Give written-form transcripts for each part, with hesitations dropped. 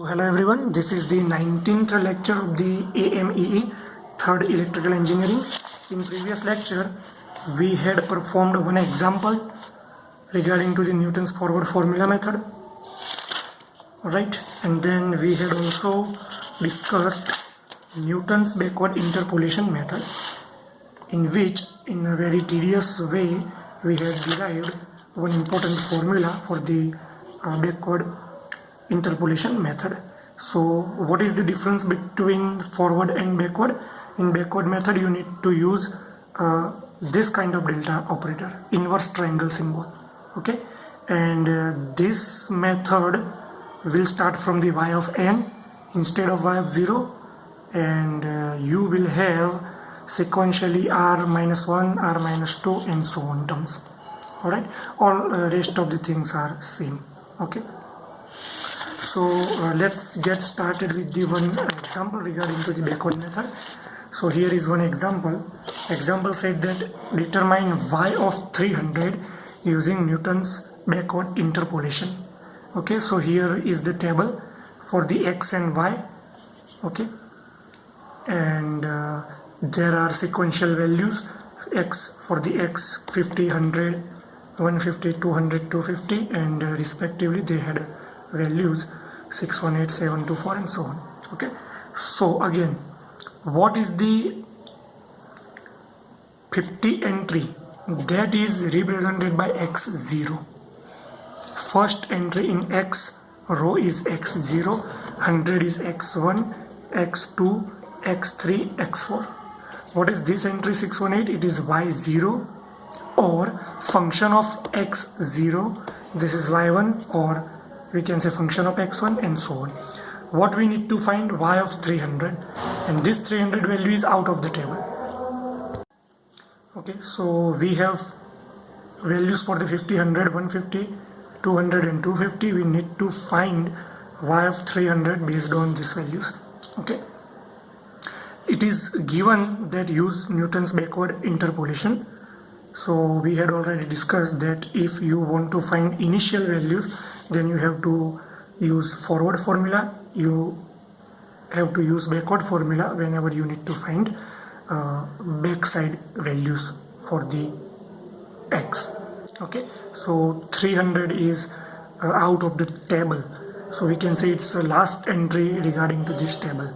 hello everyone, this is the 19th lecture of the AMEE, third electrical engineering. In previous lecture, we had performed one example regarding to the Newton's forward formula method, right? And then we had also discussed Newton's backward interpolation method, in which in a very tedious way we had derived one important formula for the backward interpolation method. So what is the difference between forward and backward? In backward method you need to use this kind of delta operator, inverse triangle symbol, okay? And this method will start from the y of n instead of y of 0, and you will have sequentially r minus 1, r minus 2 and so on terms. Alright, all rest of the things are same, okay? So let's get started with the one example regarding to the backward method. So here is one example. Example said that determine y of 300 using Newton's backward interpolation. Okay, so here is the table for the x and y, okay, and there are sequential values. X for the x 50, 100, 150, 200, 250, and respectively they had values 618, 724 and so on. Okay, so again, what is the 50 entry? That is represented by x0. First entry in x row is x0, 100 is x1, x2, x3, x4. What is this entry 618? It is y0 or function of x0. This is y1, or we can say function of x1 and so on. What we need to find? Y of 300, and this 300 value is out of the table. Okay, so we have values for the 50, 100, 150, 200 and 250. We need to find y of 300 based on these values. Okay, it is given that use Newton's backward interpolation. So we had already discussed that if you want to find initial values, then you have to use forward formula, you have to use backward formula whenever you need to find backside values for the x. Okay, so 300 is out of the table, so we can say it's the last entry regarding to this table.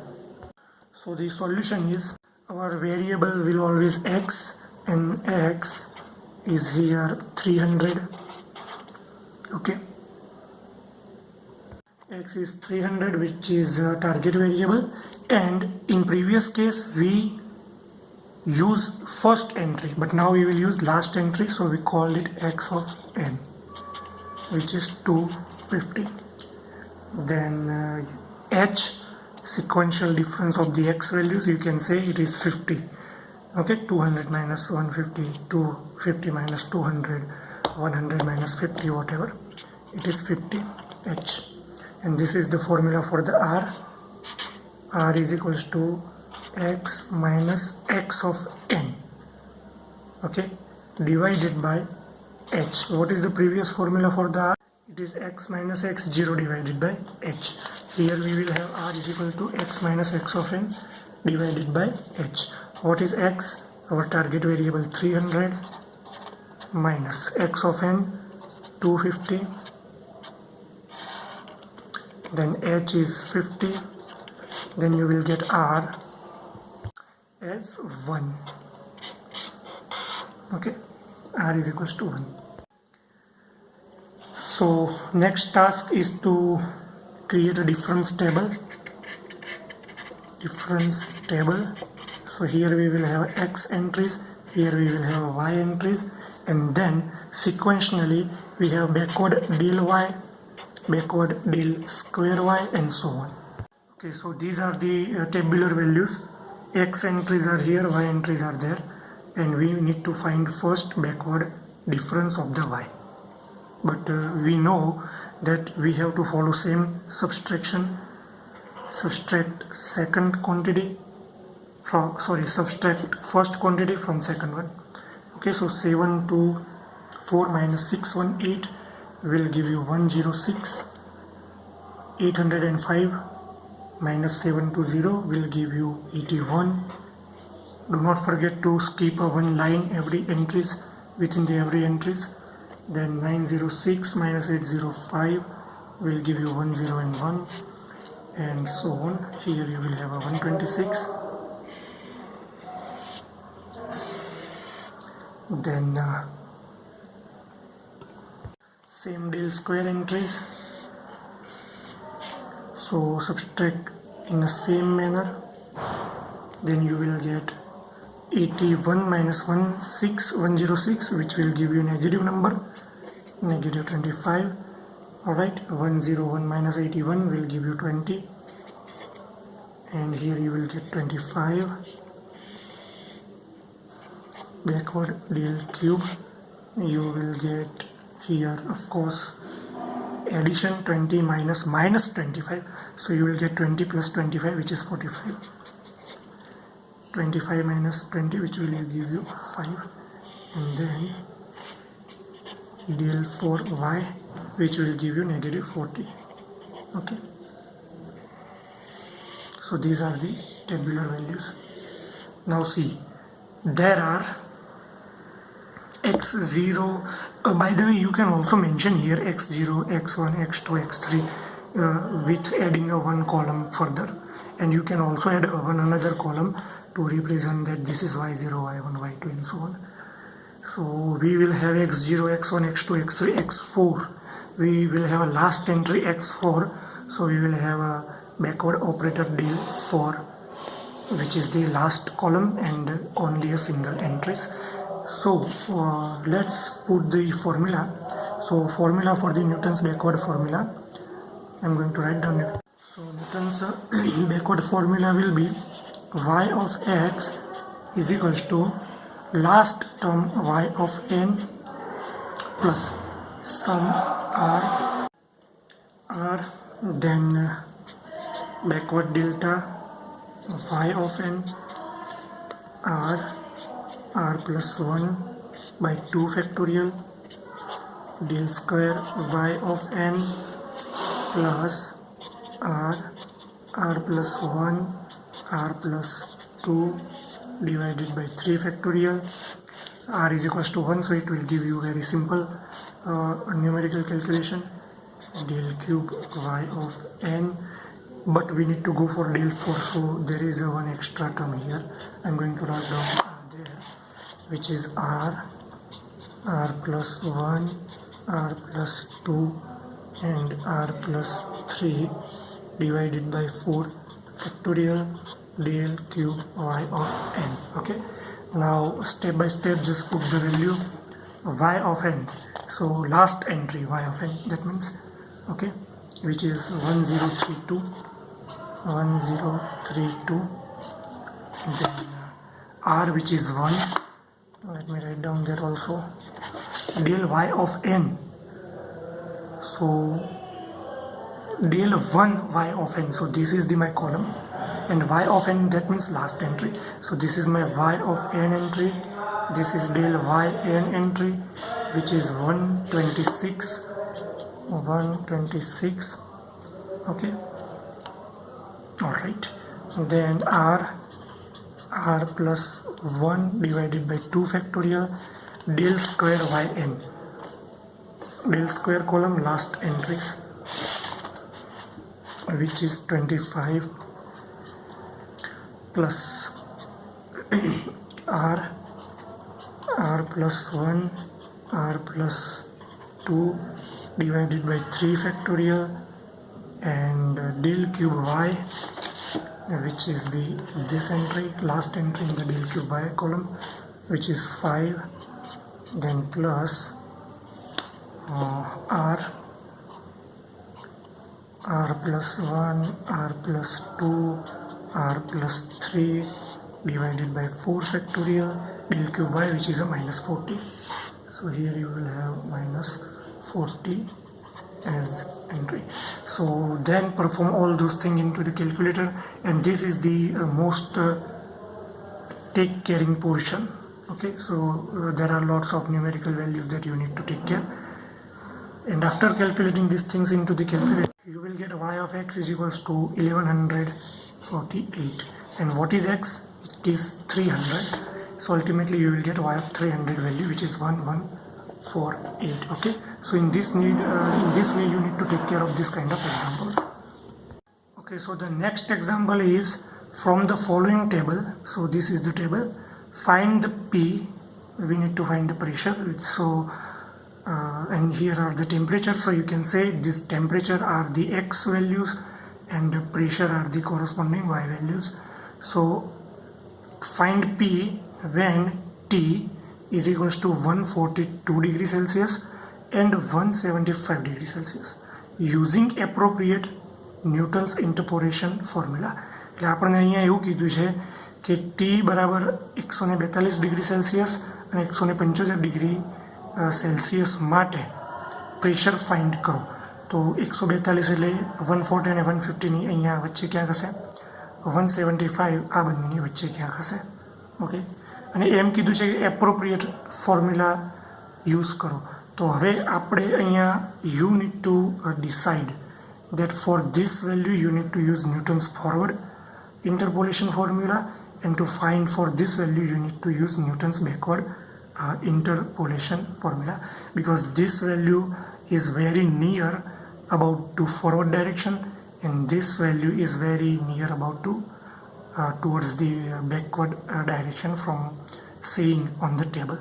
So the solution is, our variable will always x, and x is here 300. Okay, x is 300, which is a target variable, and in previous case we use first entry, but now we will use last entry, so we call it x of n, which is 250. Then h, sequential difference of the x values, you can say it is 50. Okay, 200 minus 150, 250 minus 200, 100 minus 50, whatever, it is 50 h. And this is the formula for the r. R is equals to x minus x of n, okay, divided by h. What is the previous formula for the r? It is x minus x0 divided by h. Here we will have r is equal to x minus x of n divided by h. What is x? Our target variable 300 minus x of n 250, then h is 50, then you will get r as 1. Okay, r is equals to 1. So next task is to create a difference table. So here we will have x entries, here we will have y entries, and then sequentially we have backward del y, backward del square y, and so on. Okay, so these are the tabular values. X entries are here, y entries are there, and we need to find first backward difference of the y. But we know that we have to follow same subtraction. Subtract second quantity from, subtract first quantity from second one. Okay, so 724 minus 618 will give you 106. 805 minus 720 will give you 81. Do not forget to skip a one line every entries within the every entries. Then 906 minus 805 will give you 10 and 1, and so on. Here you will have a 126. Then same deal square entries, so subtract in the same manner. Then you will get 81 minus 106 which will give you negative number, negative 25. Alright, 101 minus 81 will give you 20, and here you will get 25. Backward deal cube, you will get here, of course, addition 20 minus 25, so you will get 20 plus 25 which is 45. 25 minus 20 which will give you 5, and then deal for y which will give you negative 40. Okay, so these are the tabular values. Now see, there are x0, by the way you can also mention here x0, x1, x2, x3 with adding a one column further, and you can also add one another column to represent that this is y0, y1, y2 and so on. So we will have x0, x1, x2, x3, x4. We will have a last entry x4, so we will have a backward operator deal 4, which is the last column and only a single entries. So let's put the formula. So formula for the Newton's backward formula, I'm going to write down it. So Newton's backward formula will be y of x is equals to last term y of n plus sum r, then backward delta y of n r plus 1 by 2 factorial del square y of n plus r plus 1 r plus 2 divided by 3 factorial. R is equals to 1, so it will give you very simple numerical calculation, del cube y of n, but we need to go for del 4, so there is one extra term here. I'm going to write down there, which is r plus 1, r plus 2 and r plus 3 divided by 4 factorial del cube y of n. Okay, now step by step just put the value y of n. So last entry y of n, that means, okay, which is 1032, then r which is 1, let me write down that also, del y of n, so del 1 y of n, so this is my column, and y of n, that means last entry, so this is my y of n entry, this is del y n entry, which is 126, okay, alright, then r plus 1 divided by 2 factorial del square yn, del square column last entries, which is 25 plus r plus 1, r plus 2 divided by 3 factorial, and del cube y, which is this entry, last entry in the del cube y column, which is 5, then plus r plus 1, r plus 2, r plus 3 divided by 4 factorial del cube y, which is a minus 40. So here you will have minus 40 as entry. So then perform all those things into the calculator, and this is the most take caring portion. Okay, so there are lots of numerical values that you need to take care, and after calculating these things into the calculator, you will get y of x is equals to 1148. And what is x? It is 300. So ultimately you will get y of 300 value, which is 1148. Okay, so in this way you need to take care of this kind of examples. Okay, so the next example is from the following table. So this is the table. Find the P. We need to find the pressure. So and here are the temperature. So you can say this temperature are the x values and the pressure are the corresponding y values. So find P when T is equals to 142 degrees Celsius and 175 degrees Celsius using appropriate Newton's interpolation formula. એટલે આપણને અહીંયા એવું કીધું છે કે T બરાબર 142 degree Celsius અને 175 degree Celsius માટે પ્રેશર ફાઇન્ડ કરો. તો 142 એટલે 140 અને 150ની અહીંયા વચ્ચે ક્યાંક હશે, 175 આ બંનેની વચ્ચે ક્યાંક હશે. ઓકે, અને એમ કીધું છે કે એપ્રોપ્રિએટ ફોર્મ્યુલા યુઝ કરો. તો હવે આપણે અહીંયા you need to decide that for this value you need to use Newton's forward interpolation formula, and to find for this value you need to use Newton's backward interpolation formula, because this value is very near about to forward direction and this value is very near about to towards the backward direction from seeing on the table.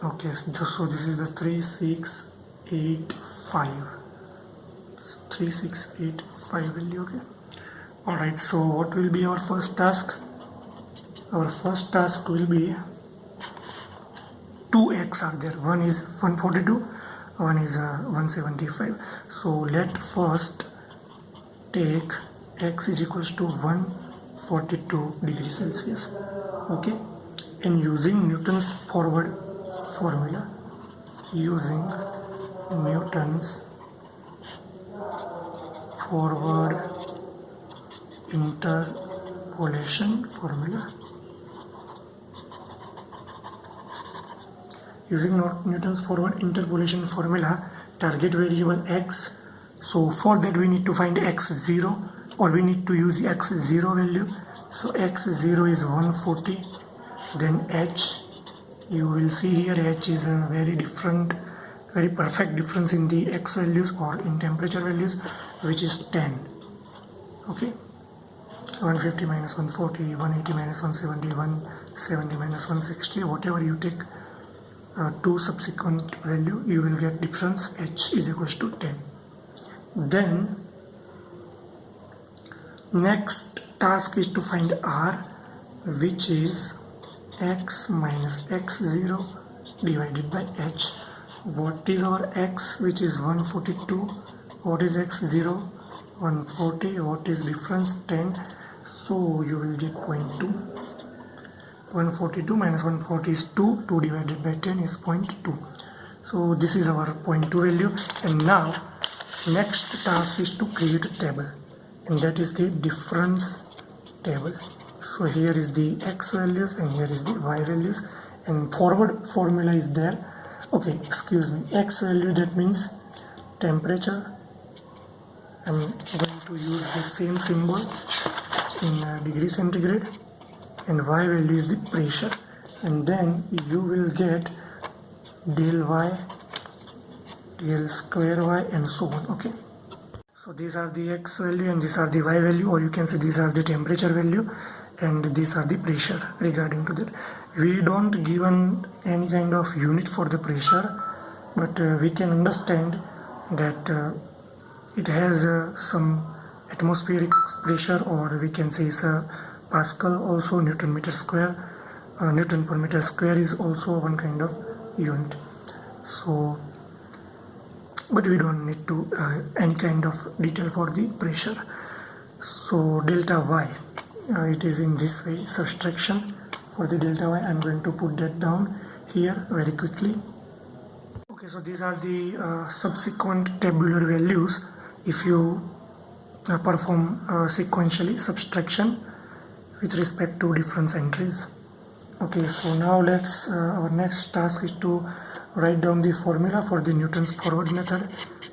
Okay, so this is the 3685 value. Okay, all right, so what will be our first task? Our first task will be 2x are there. One is 142, one is 175. So let first take x is equals to 142 degrees Celsius. Okay, and using Newton's forward formula, using Newton's forward interpolation formula, using Newton's forward interpolation formula, target variable x. So for that we need to find x0, or we need to use x0 value. So x0 is 140. Then h, you will see here h is a very perfect difference in the x values or in temperature values, which is 10. Okay, 150 minus 140, 180 minus 170, 170 minus 160, whatever you take two subsequent value, you will get difference h is equals to 10. Then next task is to find r, which is x minus x0 divided by h. What is our x, which is 142? What is x0? 140. What is difference? 10. So you will get 0.2. 142 minus 140 is 2. 2 divided by 10 is 0.2. So this is our 0.2 value. And now next task is to create a table, and that is the difference table. So here is the x values and here is the y values, and forward formula is there. Okay, excuse me, x value, that means temperature. I'm going to use the same symbol in degree centigrade, and y value is the pressure, and then you will get del y, del square y, and so on. Okay, so these are the x value and these are the y value, or you can say these are the temperature value and these are the pressure. Regarding to that, we don't given any kind of unit for the pressure, but we can understand that it has some atmospheric pressure, or we can say it's a Pascal, also Newton meter square, Newton per meter square is also one kind of unit. So but we don't need to any kind of detail for the pressure. So delta y, it is in this way, subtraction for the delta y. I'm going to put that down here very quickly. Okay, so these are the subsequent tabular values if you perform sequentially subtraction with respect to difference entries. Okay, so now our next task is to write down the formula for the Newton's forward method,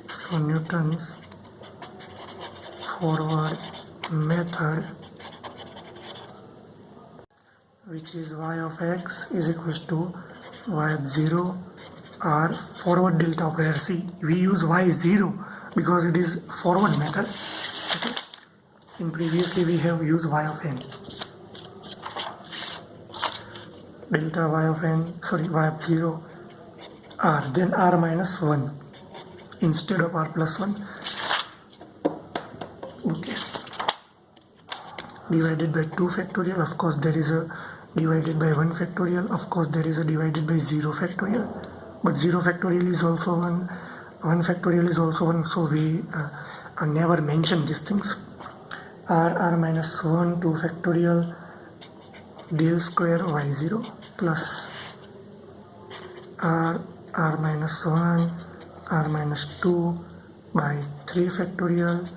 So Newton's forward method, which is y of x is equals to y of 0 or forward delta operator. See, we use y0 because it is forward method. Okay. In previously we have used y of n. Delta y of n, sorry, y of 0 r, then r minus 1 instead of r plus 1. Okay. Divided by 2 factorial, of course there is a divided by 1 factorial, of course there is a divided by 0 factorial, but 0 factorial is also 1, 1 factorial is also 1, so we never mention these things. R minus 1 2 factorial del square y0 plus r minus 1 r minus 2 by 3 factorial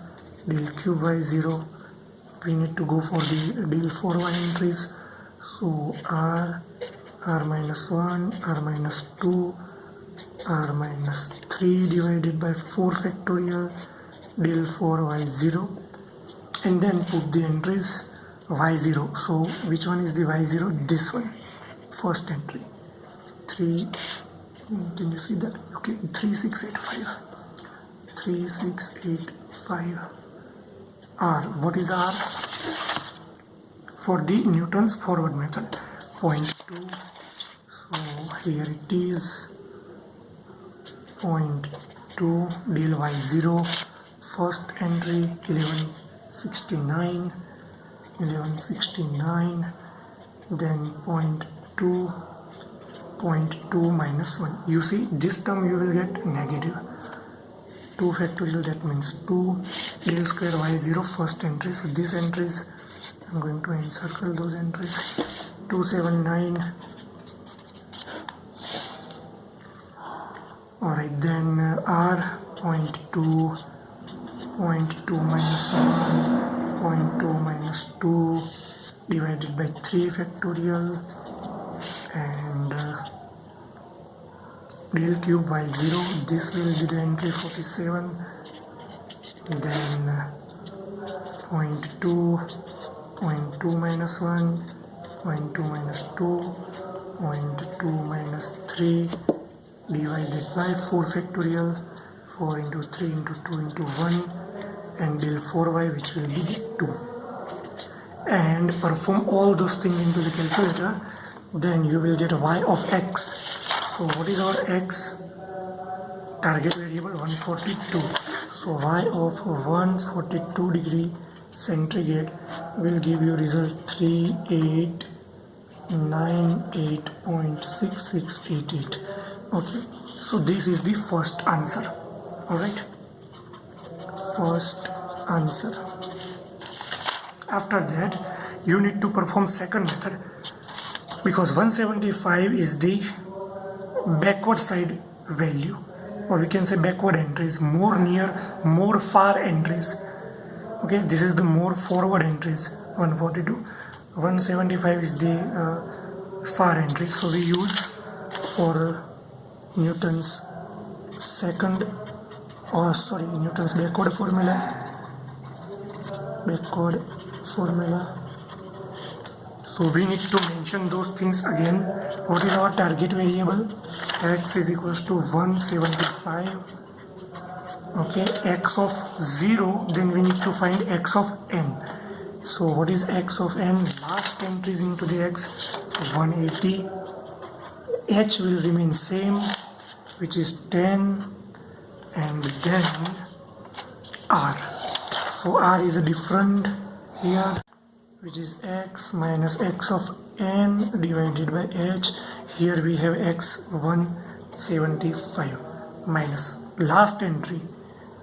del cube y0. We need to go for the del 4y entries, so r minus 1 r minus 2 r minus 3 divided by 4 factorial del 4y0, and then put the entries y0. So which one is the y0? This one, first entry, 3, can you see that? Okay, 3685 r. What is r? For the Newton's forward method, 0.2. So here it is 0.2 del y0, first entry 1169, then 0.2 minus 1. You see, this term you will get negative. 2 factorial, that means 2 del square y0, first entry. So these entries, I'm going to encircle those entries. 279. Alright, then r 0.2 minus 1, 0.2 minus 2 divided by 3 factorial, and del cube by 0, this will be the entry 47, then 0.2 minus 1, 0.2 minus 2, 0.2 minus 3 divided by 4 factorial, 4 into 3 into 2 into 1, and del 4y, which will be 2. And perform all those things into the calculator, then you will get y of x. So what is our x? Target variable 142. So y of 142 degree centigrade will give you result 3898.6688. Okay, so this is the first answer. Alright, first answer. After that, you need to perform second method, because 175 is the backward side value, or we can say backward entries, more near, more far entries. Okay, this is the more forward entries, 142. 175 is the far entries, so we use for Newton's Newton's backward formula. So we need to mention those things again. What is our target variable? X is equals to 175. Okay, x of 0, then we need to find x of n. So what is x of n? Last entries into the x, 180. H will remain same, which is 10, and then r. So r is a different here, which is x minus x of n divided by h. Here we have x 175 minus last entry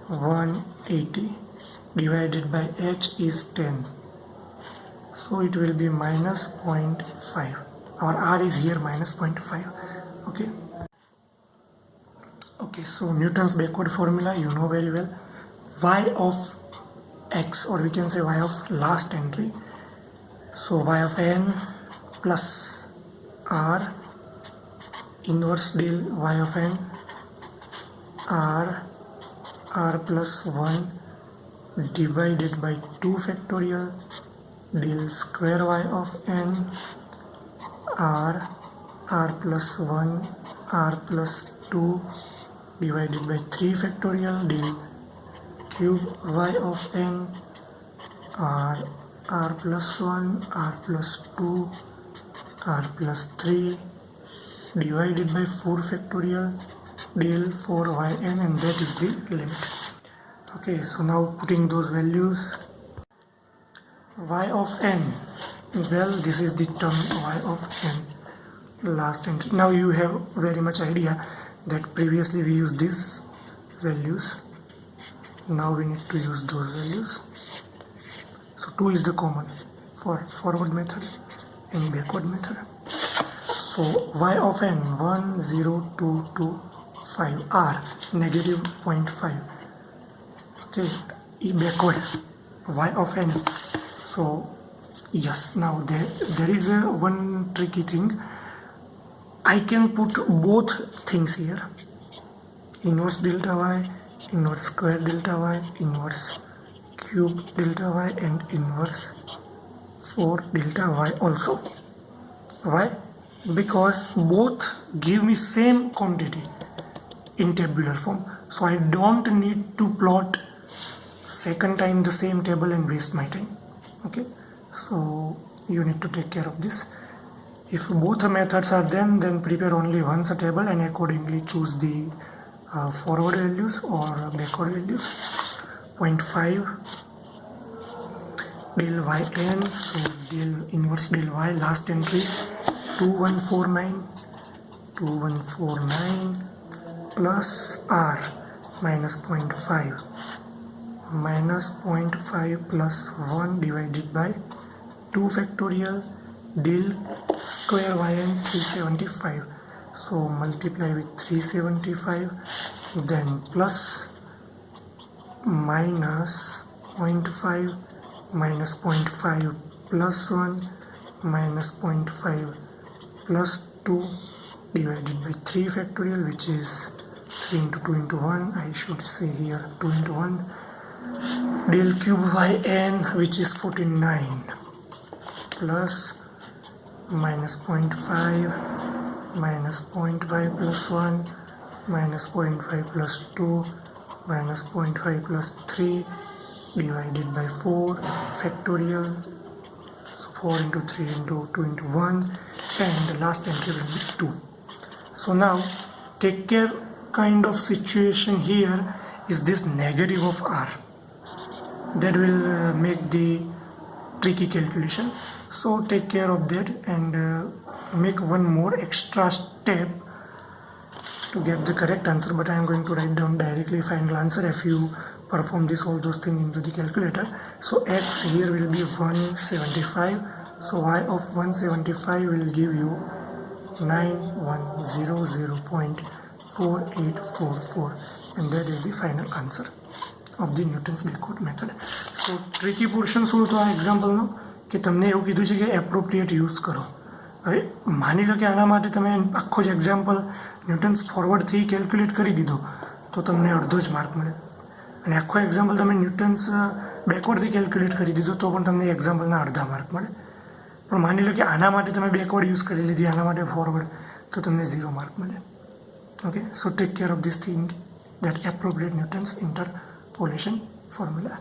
180 divided by h is 10. So it will be minus 0.5. Our r is here minus 0.5. Okay, so Newton's backward formula you know very well. Y of x, or we can say y of last entry. So y of n plus r inverse del y of n, r r plus 1 divided by 2 factorial del square y of n r plus 1 r plus 2 divided by 3 factorial del cube y of n r plus 1 r plus 2 r plus 3 divided by 4 factorial del 4yn, and that is the limit. Okay, so now putting those values, y of n, well, this is the term y of n, last entry. Now you have very much idea that previously we used these values, now we need to use those values. So 2 is the common for forward method and backward method. So y of n 1 0 2 2 5 r negative 0.5. Okay, backward y of n. So yes, now there is one tricky thing. I can put both things here, inverse delta y, inverse square delta y, inverse cube delta y, and inverse 4 delta y also. Why? Because both give me same quantity in tabular form, so I don't need to plot second time the same table and waste my time. Okay, so you need to take care of this. If both methods are then prepare only once a table and accordingly choose the forward values or backward values. 0.5 del yn, so del inverse del y, last entry 2149 plus r minus 0.5 plus 1 divided by 2 factorial del square yn 375. So multiply with 375, then plus minus 0.5 minus 0.5 plus 1 minus 0.5 plus 2 divided by 3 factorial, which is 3 into 2 into 1, I should say here 2 into 1, del cube yn, which is 49, plus minus 0.5 minus 0.5 plus 1 minus 0.5 plus 2 minus 0.5 plus 3 divided by 4 factorial, so 4 into 3 into 2 into 1, and the last entry will be 2. So now take care kind of situation here is this negative of r, that will make the tricky calculation. So take care of that and make one more extra step to get the correct answer, but I am going to write down directly final answer if you perform all those things into the calculator. So x here will be 175, so y of 175 will give you 9100.4844, and that is the final answer of the Newton's backward method. So tricky portion શું હતો આ એક્ઝામ્પલનો કે તમને એવું કીધું છે કે appropriate use કરો. હવે માની લો કે આના માટે તમે આખો જ એક્ઝામ્પલ ન્યૂટન્સ ફોરવર્ડથી કેલ્ક્યુલેટ કરી દીધો તો તમને અડધો જ માર્ક મળે, અને આખો એક્ઝામ્પલ તમે ન્યૂટન્સ બેકવર્ડથી કેલ્ક્યુલેટ કરી દીધો તો પણ તમને એક્ઝામ્પલના અડધા માર્ક મળે. પણ માની લો કે આના માટે તમે બેકવર્ડ યુઝ કરી લીધી, આના માટે ફોરવર્ડ, તો તમને 0 માર્ક મળે. Okay, so take care of this thing, that appropriate Newton's interpolation formula.